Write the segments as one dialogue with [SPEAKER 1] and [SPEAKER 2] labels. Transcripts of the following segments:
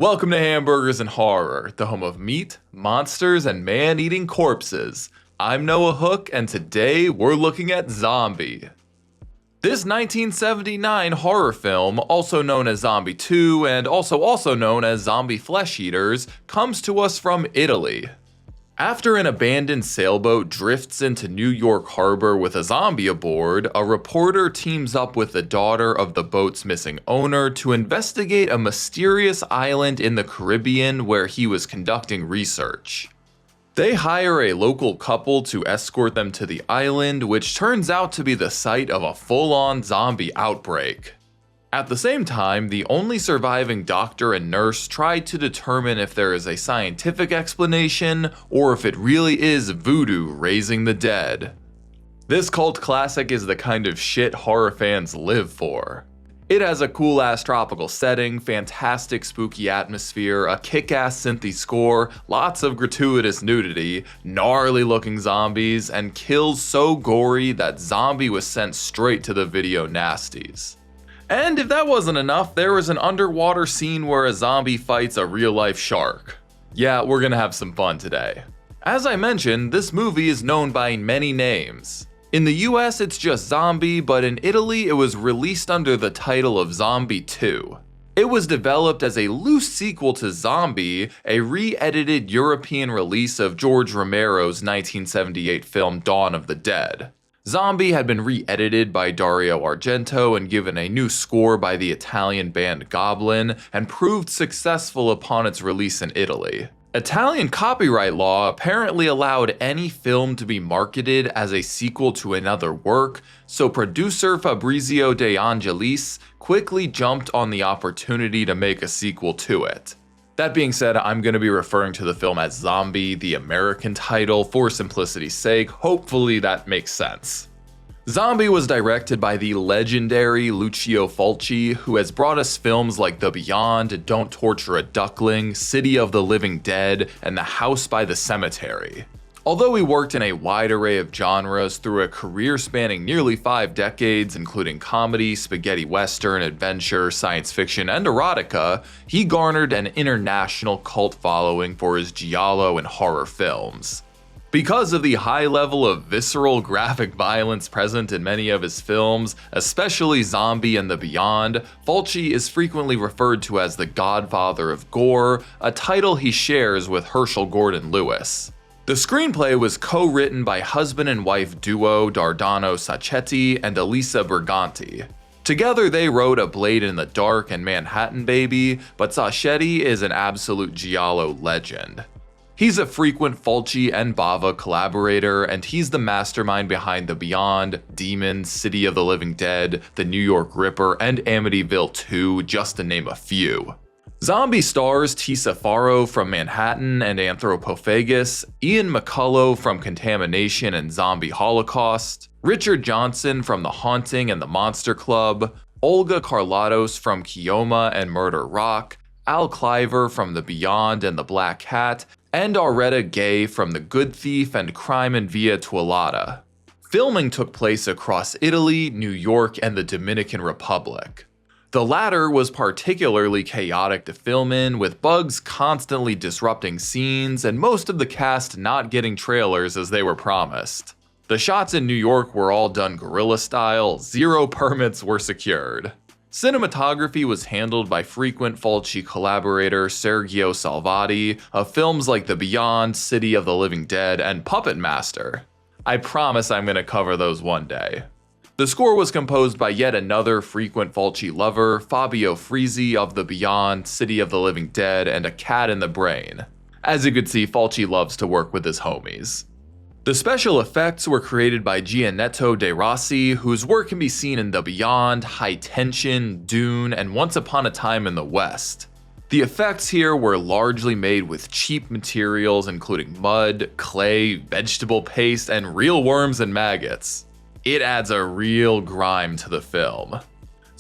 [SPEAKER 1] Welcome to Hamburgers and Horror, the home of meat, monsters, and man-eating corpses. I'm Noah Hook, and today we're looking at Zombi. This 1979 horror film, also known as Zombie 2 and also known as Zombie Flesh Eaters, comes to us from Italy. After an abandoned sailboat drifts into New York Harbor with a zombie aboard, a reporter teams up with the daughter of the boat's missing owner to investigate a mysterious island in the Caribbean where he was conducting research. They hire a local couple to escort them to the island, which turns out to be the site of a full-on zombie outbreak. At the same time, the only surviving doctor and nurse try to determine if there is a scientific explanation or if it really is voodoo raising the dead. This cult classic is the kind of shit horror fans live for. It has a cool-ass tropical setting, fantastic spooky atmosphere, a kick-ass synthy score, lots of gratuitous nudity, gnarly-looking zombies, and kills so gory that Zombie was sent straight to the video nasties. And if that wasn't enough, there is an underwater scene where a zombie fights a real-life shark. Yeah, we're gonna have some fun today. As I mentioned, this movie is known by many names. In the US, it's just Zombie, but in Italy, it was released under the title of Zombie 2. It was developed as a loose sequel to Zombie, a re-edited European release of George Romero's 1978 film Dawn of the Dead. Zombie had been re-edited by Dario Argento and given a new score by the Italian band Goblin, and proved successful upon its release in Italy. Italian copyright law apparently allowed any film to be marketed as a sequel to another work, so producer Fabrizio De Angelis quickly jumped on the opportunity to make a sequel to it. That being said, I'm going to be referring to the film as Zombie, the American title, for simplicity's sake. Hopefully that makes sense. Zombie was directed by the legendary Lucio Fulci, who has brought us films like The Beyond, Don't Torture a Duckling, City of the Living Dead, and The House by the Cemetery. Although he worked in a wide array of genres through a career spanning nearly 5 decades, including comedy, spaghetti western, adventure, science fiction, and erotica, he garnered an international cult following for his giallo and horror films. Because of the high level of visceral graphic violence present in many of his films, especially Zombie and The Beyond, Fulci is frequently referred to as the Godfather of Gore, a title he shares with Herschel Gordon Lewis. The screenplay was co-written by husband and wife duo Dardano Sacchetti and Elisa Berganti. Together they wrote A Blade in the Dark and Manhattan Baby, but Sacchetti is an absolute giallo legend. He's a frequent Fulci and Bava collaborator, and he's the mastermind behind The Beyond, Demons, City of the Living Dead, The New York Ripper, and Amityville 2, just to name a few. Zombie stars Tisa Farrow from Manhattan and Anthropophagus, Ian McCullough from Contamination and Zombie Holocaust, Richard Johnson from The Haunting and The Monster Club, Olga Carlatos from Kioma and Murder Rock, Al Cliver from The Beyond and The Black Cat, and Auretta Gay from The Good Thief and Crime in Via Tuolata. Filming took place across Italy, New York, and the Dominican Republic. The latter was particularly chaotic to film in, with bugs constantly disrupting scenes and most of the cast not getting trailers as they were promised. The shots in New York were all done guerrilla style, 0 permits were secured. Cinematography was handled by frequent Fulci collaborator Sergio Salvati of films like The Beyond, City of the Living Dead, and Puppet Master. I promise I'm going to cover those one day. The score was composed by yet another frequent Fulci lover, Fabio Frizzi of The Beyond, City of the Living Dead, and A Cat in the Brain. As you could see, Fulci loves to work with his homies. The special effects were created by Gianetto De Rossi, whose work can be seen in The Beyond, High Tension, Dune, and Once Upon a Time in the West. The effects here were largely made with cheap materials including mud, clay, vegetable paste, and real worms and maggots. It adds a real grime to the film.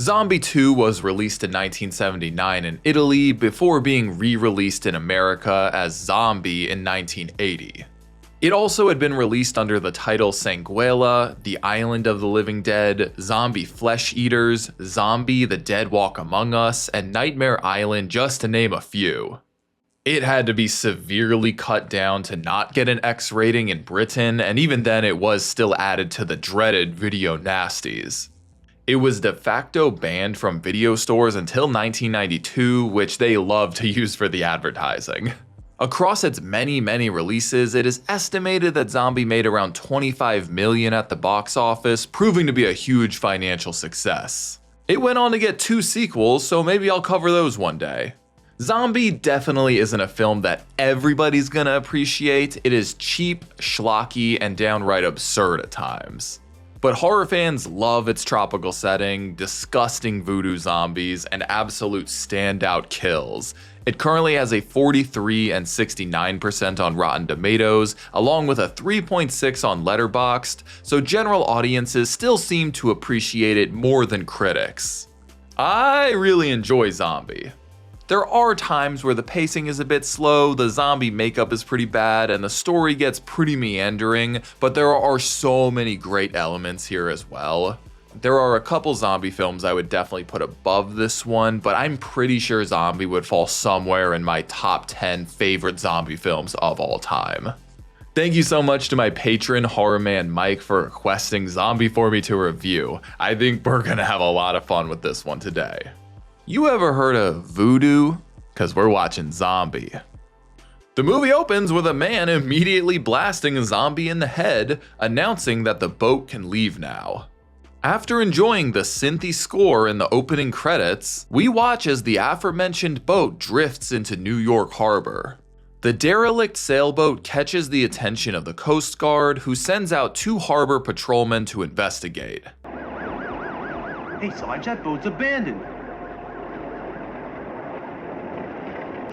[SPEAKER 1] Zombie 2 was released in 1979 in Italy before being re-released in America as Zombie in 1980. It also had been released under the title Sanguela, The Island of the Living Dead, Zombie Flesh Eaters, Zombie The Dead Walk Among Us, and Nightmare Island, just to name a few. It had to be severely cut down to not get an X rating in Britain, and even then it was still added to the dreaded video nasties. It was de facto banned from video stores until 1992, which they loved to use for the advertising. Across its many releases, it is estimated that Zombie made around $25 million at the box office, proving to be a huge financial success. It went on to get 2 sequels, so maybe I'll cover those one day. Zombie definitely isn't a film that everybody's gonna appreciate. It is cheap, schlocky, and downright absurd at times. But horror fans love its tropical setting, disgusting voodoo zombies, and absolute standout kills. It currently has a 43 and 69% on Rotten Tomatoes, along with a 3.6 on Letterboxd, so general audiences still seem to appreciate it more than critics. I really enjoy Zombie. There are times where the pacing is a bit slow, the zombie makeup is pretty bad, and the story gets pretty meandering, but there are so many great elements here as well. There are a couple zombie films I would definitely put above this one, but I'm pretty sure Zombie would fall somewhere in my top 10 favorite zombie films of all time. Thank you so much to my patron, Horror Man Mike, for requesting Zombie for me to review. I think we're gonna have a lot of fun with this one today. You ever heard of voodoo? Cause we're watching Zombie. The movie opens with a man immediately blasting a zombie in the head, announcing that the boat can leave now. After enjoying the synthy score in the opening credits, we watch as the aforementioned boat drifts into New York Harbor. The derelict sailboat catches the attention of the Coast Guard, who sends out 2 harbor patrolmen to investigate.
[SPEAKER 2] Hey Sarge, that boat's abandoned.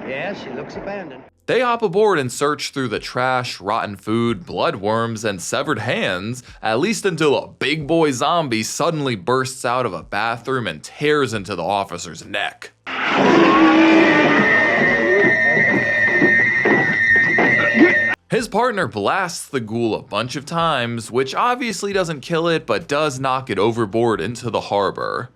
[SPEAKER 2] Yeah, she looks abandoned.
[SPEAKER 1] They hop aboard and search through the trash, rotten food, bloodworms, and severed hands, at least until a big boy zombie suddenly bursts out of a bathroom and tears into the officer's neck. His partner blasts the ghoul a bunch of times, which obviously doesn't kill it, but does knock it overboard into the harbor.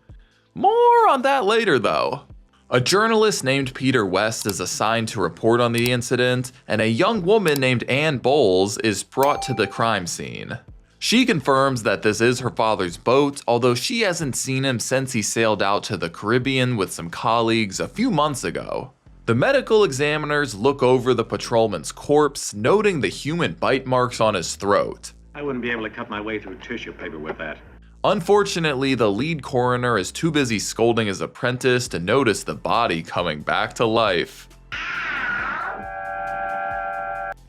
[SPEAKER 1] More on that later though. A journalist named Peter West is assigned to report on the incident, and a young woman named Ann Bowles is brought to the crime scene. She confirms that this is her father's boat, although she hasn't seen him since he sailed out to the Caribbean with some colleagues a few months ago. The medical examiners look over the patrolman's corpse, noting the human bite marks on his throat.
[SPEAKER 3] I wouldn't be able to cut my way through tissue paper with that.
[SPEAKER 1] Unfortunately, the lead coroner is too busy scolding his apprentice to notice the body coming back to life.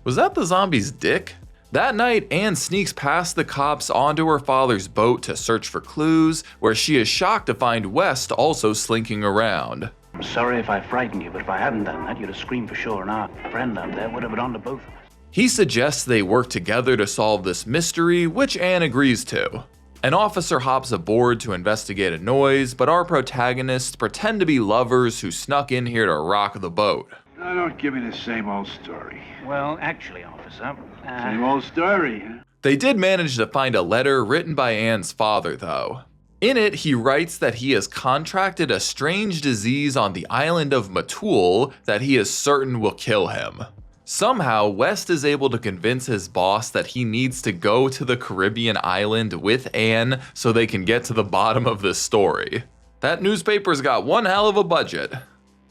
[SPEAKER 1] Was that the zombie's dick? That night, Anne sneaks past the cops onto her father's boat to search for clues, where she is shocked to find West also slinking around.
[SPEAKER 4] I'm sorry if I frightened you, but if I hadn't done that, you'd have screamed for sure, and our friend up there would have been on to both of us.
[SPEAKER 1] He suggests they work together to solve this mystery, which Anne agrees to. An officer hops aboard to investigate a noise, but our protagonists pretend to be lovers who snuck in here to rock the boat.
[SPEAKER 5] Now don't give me the same old story.
[SPEAKER 4] Well, actually, officer...
[SPEAKER 5] Same old story, huh?
[SPEAKER 1] They did manage to find a letter written by Anne's father, though. In it, he writes that he has contracted a strange disease on the island of Matul that he is certain will kill him. Somehow, West is able to convince his boss that he needs to go to the Caribbean island with Anne so they can get to the bottom of this story. That newspaper's got one hell of a budget.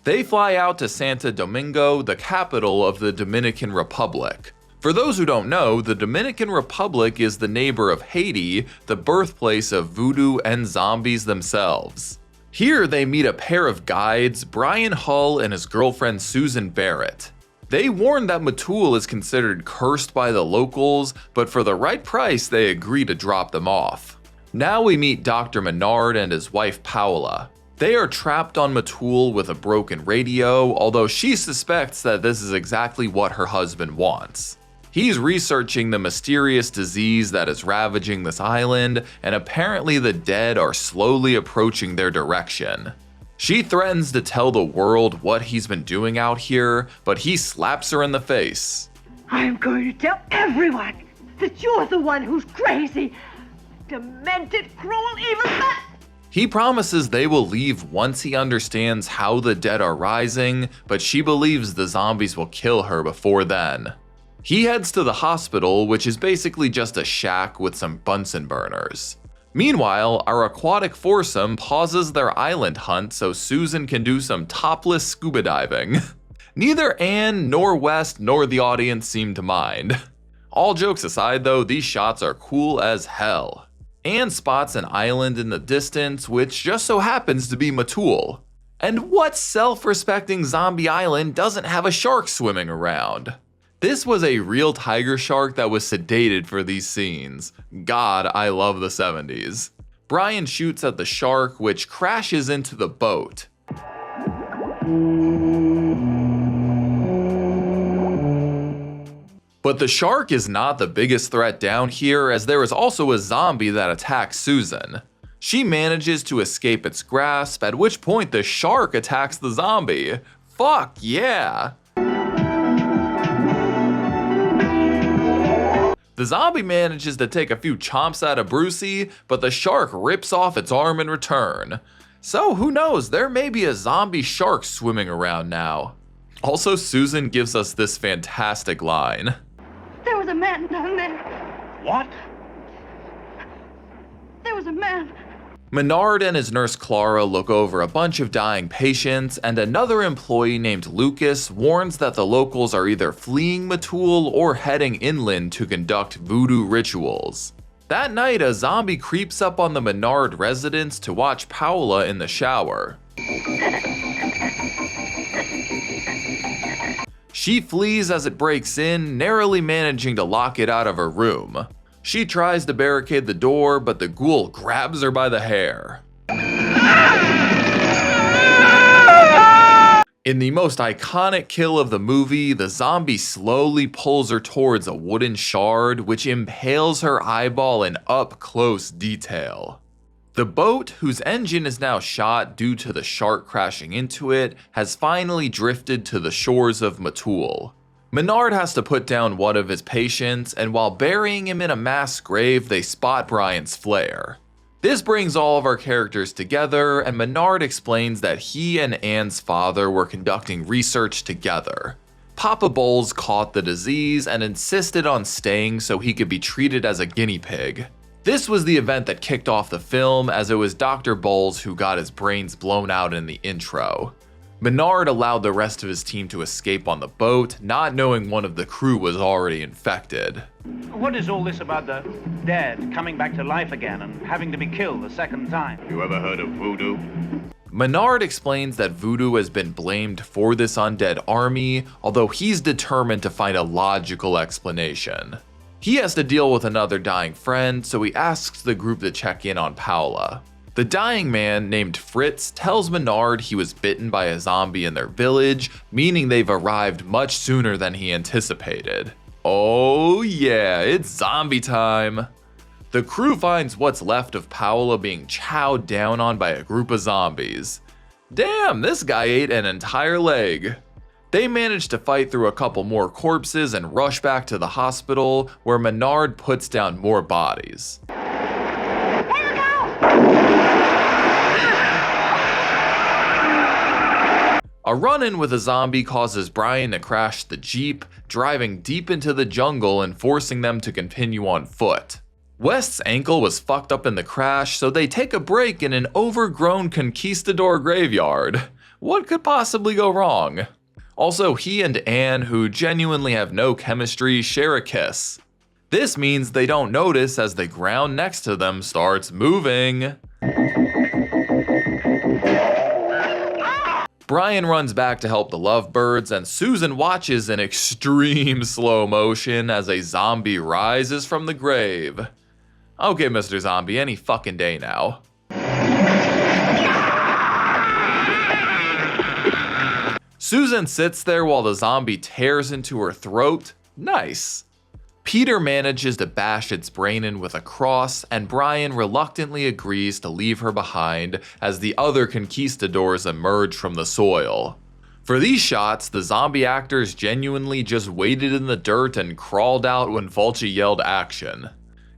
[SPEAKER 1] They fly out to Santo Domingo, the capital of the Dominican Republic. For those who don't know, the Dominican Republic is the neighbor of Haiti, the birthplace of voodoo and zombies themselves. Here they meet a pair of guides, Brian Hull and his girlfriend Susan Barrett. They warn that Matul is considered cursed by the locals, but for the right price they agree to drop them off. Now we meet Dr. Menard and his wife Paola. They are trapped on Matul with a broken radio, although she suspects that this is exactly what her husband wants. He's researching the mysterious disease that is ravaging this island, and apparently the dead are slowly approaching their direction. She threatens to tell the world what he's been doing out here, but he slaps her in the face.
[SPEAKER 6] I'm going to tell everyone that you're the one who's crazy, demented, cruel, evil,
[SPEAKER 1] He promises they will leave once he understands how the dead are rising, but she believes the zombies will kill her before then. He heads to the hospital, which is basically just a shack with some Bunsen burners. Meanwhile, our aquatic foursome pauses their island hunt so Susan can do some topless scuba diving. Neither Anne, nor West, nor the audience seem to mind. All jokes aside though, these shots are cool as hell. Anne spots an island in the distance, which just so happens to be Matul. And what self-respecting zombie island doesn't have a shark swimming around? This was a real tiger shark that was sedated for these scenes. God, I love the 70s. Brian shoots at the shark, which crashes into the boat. But the shark is not the biggest threat down here, as there is also a zombie that attacks Susan. She manages to escape its grasp, at which point the shark attacks the zombie. Fuck yeah! The zombie manages to take a few chomps out of Brucey, but the shark rips off its arm in return. So who knows, there may be a zombie shark swimming around now. Also, Susan gives us this fantastic line.
[SPEAKER 6] There was a man down there.
[SPEAKER 4] What?
[SPEAKER 6] There was a man.
[SPEAKER 1] Menard and his nurse Clara look over a bunch of dying patients, and another employee named Lucas warns that the locals are either fleeing Matul or heading inland to conduct voodoo rituals. That night, a zombie creeps up on the Menard residence to watch Paola in the shower. She flees as it breaks in, narrowly managing to lock it out of her room. She tries to barricade the door, but the ghoul grabs her by the hair. In the most iconic kill of the movie, the zombie slowly pulls her towards a wooden shard, which impales her eyeball in up-close detail. The boat, whose engine is now shot due to the shark crashing into it, has finally drifted to the shores of Matul. Menard has to put down one of his patients, and while burying him in a mass grave, they spot Brian's flare. This brings all of our characters together, and Menard explains that he and Anne's father were conducting research together. Papa Bowles caught the disease and insisted on staying so he could be treated as a guinea pig. This was the event that kicked off the film, as it was Dr. Bowles who got his brains blown out in the intro. Menard allowed the rest of his team to escape on the boat, not knowing one of the crew was already infected.
[SPEAKER 4] What is all this about the dead coming back to life again and having to be killed a second time?
[SPEAKER 3] You ever heard of voodoo?
[SPEAKER 1] Menard explains that voodoo has been blamed for this undead army, although he's determined to find a logical explanation. He has to deal with another dying friend, so he asks the group to check in on Paola. The dying man, named Fritz, tells Menard he was bitten by a zombie in their village, meaning they've arrived much sooner than he anticipated. Oh yeah, it's zombie time! The crew finds what's left of Paola being chowed down on by a group of zombies. Damn, this guy ate an entire leg. They manage to fight through a couple more corpses and rush back to the hospital, where Menard puts down more bodies. A run-in with a zombie causes Brian to crash the Jeep, driving deep into the jungle and forcing them to continue on foot. West's ankle was fucked up in the crash, so they take a break in an overgrown conquistador graveyard. What could possibly go wrong? Also, he and Anne, who genuinely have no chemistry, share a kiss. This means they don't notice as the ground next to them starts moving. Brian runs back to help the lovebirds, and Susan watches in extreme slow motion as a zombie rises from the grave. Okay, Mr. Zombie, any fucking day now. Susan sits there while the zombie tears into her throat. Nice. Peter manages to bash its brain in with a cross, and Brian reluctantly agrees to leave her behind as the other conquistadors emerge from the soil. For these shots, the zombie actors genuinely just waited in the dirt and crawled out when Fulci yelled action.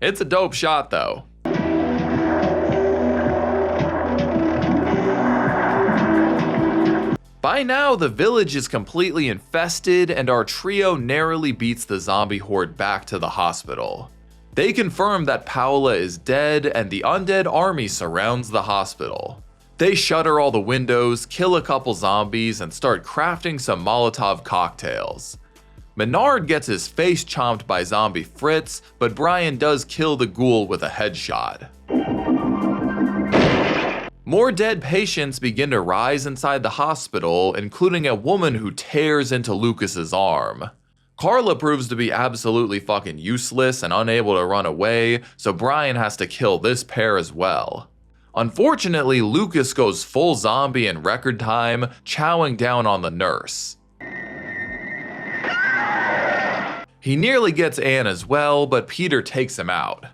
[SPEAKER 1] It's a dope shot though. By now, the village is completely infested and our trio narrowly beats the zombie horde back to the hospital. They confirm that Paola is dead and the undead army surrounds the hospital. They shutter all the windows, kill a couple zombies, and start crafting some Molotov cocktails. Menard gets his face chomped by zombie Fritz, but Brian does kill the ghoul with a headshot. More dead patients begin to rise inside the hospital, including a woman who tears into Lucas's arm. Carla proves to be absolutely fucking useless and unable to run away, so Brian has to kill this pair as well. Unfortunately, Lucas goes full zombie in record time, chowing down on the nurse. He nearly gets Anne as well, but Peter takes him out.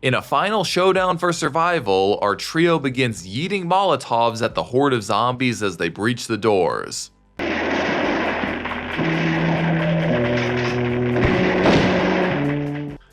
[SPEAKER 1] In a final showdown for survival, our trio begins yeeting Molotovs at the horde of zombies as they breach the doors.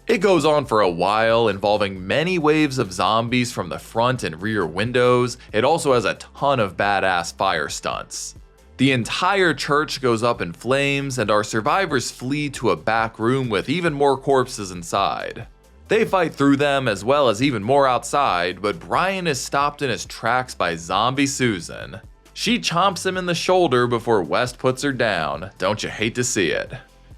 [SPEAKER 1] It goes on for a while, involving many waves of zombies from the front and rear windows. It also has a ton of badass fire stunts. The entire church goes up in flames, and our survivors flee to a back room with even more corpses inside. They fight through them as well as even more outside, but Brian is stopped in his tracks by Zombie Susan. She chomps him in the shoulder before West puts her down. Don't you hate to see it?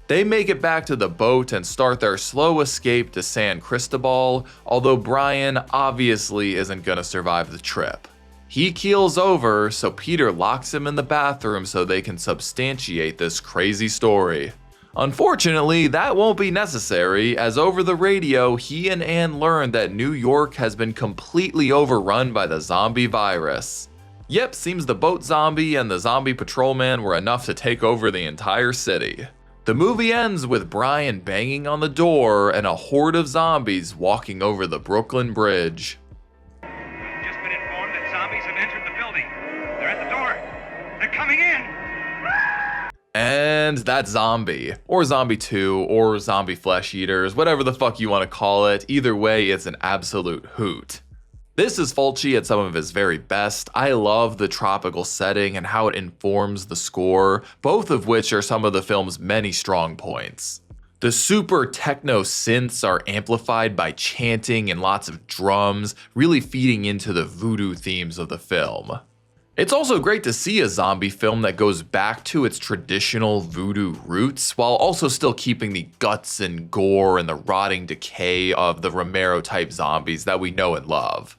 [SPEAKER 1] They make it back to the boat and start their slow escape to San Cristobal, although Brian obviously isn't gonna survive the trip. He keels over, so Peter locks him in the bathroom so they can substantiate this crazy story. Unfortunately, that won't be necessary, as over the radio, he and Anne learn that New York has been completely overrun by the zombie virus. Yep, seems the boat zombie and the zombie patrolman were enough to take over the entire city. The movie ends with Brian banging on the door and a horde of zombies walking over the Brooklyn Bridge.
[SPEAKER 2] Just been informed that zombies have entered the building. They're at the door. They're coming in.
[SPEAKER 1] And that's Zombie, or Zombie 2, or Zombie Flesh Eaters, whatever the fuck you want to call it. Either way, it's an absolute hoot. This is Fulci at some of his very best. I love the tropical setting and how it informs the score, both of which are some of the film's many strong points. The super techno synths are amplified by chanting and lots of drums, really feeding into the voodoo themes of the film. It's also great to see a zombie film that goes back to its traditional voodoo roots, while also still keeping the guts and gore and the rotting decay of the Romero-type zombies that we know and love.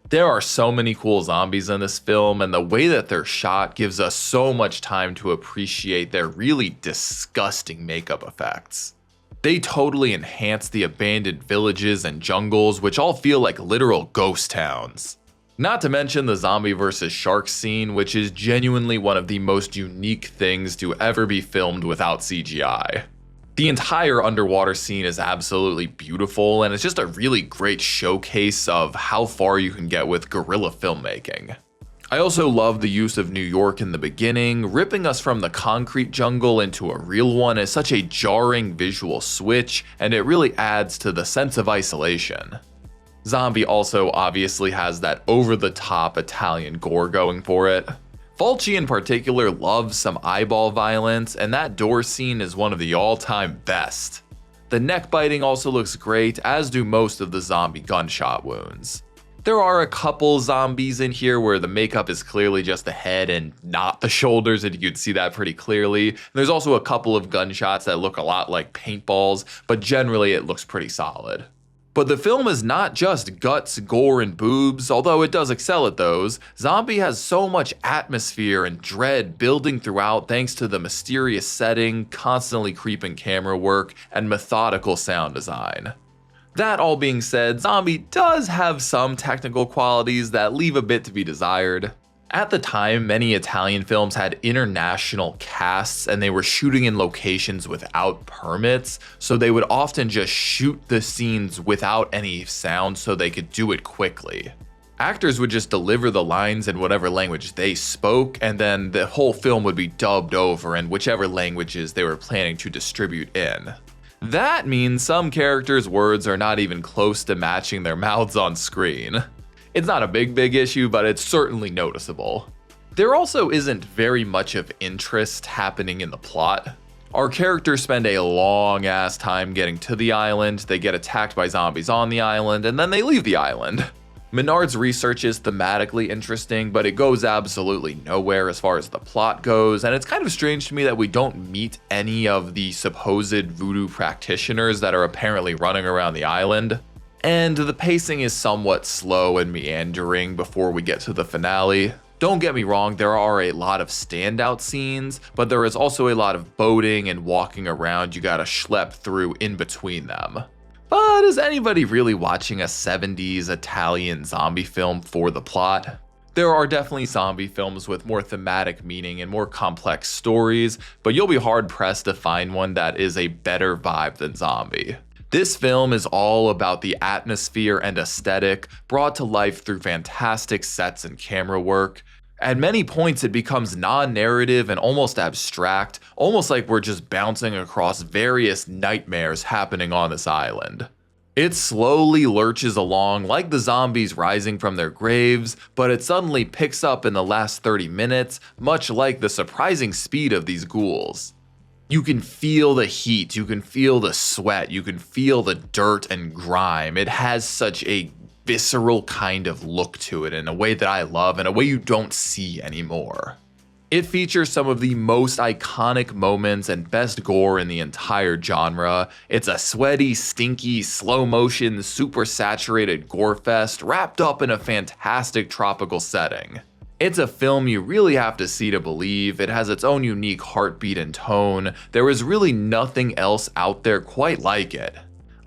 [SPEAKER 1] There are so many cool zombies in this film, and the way that they're shot gives us so much time to appreciate their really disgusting makeup effects. They totally enhance the abandoned villages and jungles, which all feel like literal ghost towns. Not to mention the zombie versus shark scene, which is genuinely one of the most unique things to ever be filmed without CGI. The entire underwater scene is absolutely beautiful, and it's just a really great showcase of how far you can get with guerrilla filmmaking. I also love the use of New York in the beginning. Ripping us from the concrete jungle into a real one is such a jarring visual switch, and it really adds to the sense of isolation. Zombie also obviously has that over-the-top Italian gore going for it. Fulci in particular loves some eyeball violence, and that door scene is one of the all-time best. The neck biting also looks great, as do most of the zombie gunshot wounds. There are a couple zombies in here where the makeup is clearly just the head and not the shoulders, and you can see that pretty clearly. And there's also a couple of gunshots that look a lot like paintballs, but generally it looks pretty solid. But the film is not just guts, gore, and boobs, although it does excel at those. Zombie has so much atmosphere and dread building throughout thanks to the mysterious setting, constantly creeping camera work, and methodical sound design. That all being said, Zombie does have some technical qualities that leave a bit to be desired. At the time, many Italian films had international casts and they were shooting in locations without permits, so they would often just shoot the scenes without any sound so they could do it quickly. Actors would just deliver the lines in whatever language they spoke, and then the whole film would be dubbed over in whichever languages they were planning to distribute in. That means some characters' words are not even close to matching their mouths on screen. It's not a big issue, but it's certainly noticeable. There also isn't very much of interest happening in the plot. Our characters spend a long ass time getting to the island, they get attacked by zombies on the island, and then they leave the island. Menard's research is thematically interesting, but it goes absolutely nowhere as far as the plot goes, and it's kind of strange to me that we don't meet any of the supposed voodoo practitioners that are apparently running around the island. And the pacing is somewhat slow and meandering before we get to the finale. Don't get me wrong, there are a lot of standout scenes, but there is also a lot of boating and walking around you gotta schlep through in between them. But is anybody really watching a 70s Italian zombie film for the plot? There are definitely zombie films with more thematic meaning and more complex stories, but you'll be hard pressed to find one that is a better vibe than Zombie. This film is all about the atmosphere and aesthetic brought to life through fantastic sets and camera work. At many points it becomes non-narrative and almost abstract, almost like we're just bouncing across various nightmares happening on this island. It slowly lurches along like the zombies rising from their graves, but it suddenly picks up in the last 30 minutes, much like the surprising speed of these ghouls. You can feel the heat, you can feel the sweat, you can feel the dirt and grime. It has such a visceral kind of look to it in a way that I love, in a way you don't see anymore. It features some of the most iconic moments and best gore in the entire genre. It's a sweaty, stinky, slow motion, super saturated gore fest wrapped up in a fantastic tropical setting. It's a film you really have to see to believe. It has its own unique heartbeat and tone. There is really nothing else out there quite like it.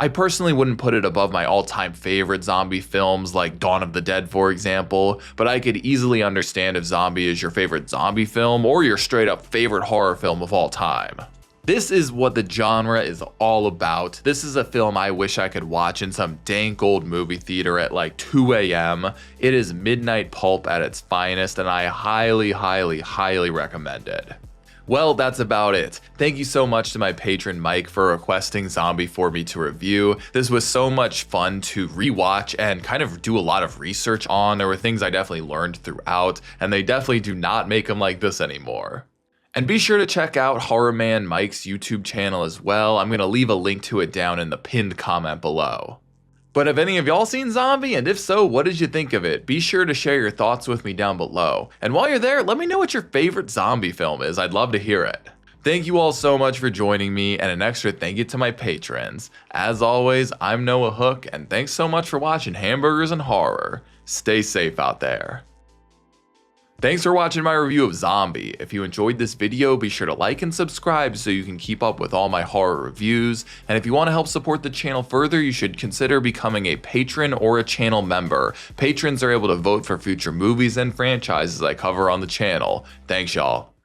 [SPEAKER 1] I personally wouldn't put it above my all-time favorite zombie films like Dawn of the Dead, for example, but I could easily understand if Zombie is your favorite zombie film or your straight-up favorite horror film of all time. This is what the genre is all about. This is a film I wish I could watch in some dank old movie theater at like 2 a.m. It is midnight pulp at its finest, and I highly recommend it. Well, that's about it. Thank you so much to my patron Mike for requesting Zombie for me to review. This was so much fun to rewatch and kind of do a lot of research on. There were things I definitely learned throughout, and they definitely do not make them like this anymore. And be sure to check out Horror Man Mike's YouTube channel as well. I'm going to leave a link to it down in the pinned comment below. But have any of y'all seen Zombie? And if so, what did you think of it? Be sure to share your thoughts with me down below. And while you're there, let me know what your favorite zombie film is. I'd love to hear it. Thank you all so much for joining me, and an extra thank you to my patrons. As always, I'm Noah Hook, and thanks so much for watching Hamburgers and Horror. Stay safe out there. Thanks for watching my review of Zombie. If you enjoyed this video, be sure to like and subscribe so you can keep up with all my horror reviews. And if you want to help support the channel further, you should consider becoming a patron or a channel member. Patrons are able to vote for future movies and franchises I cover on the channel. Thanks y'all.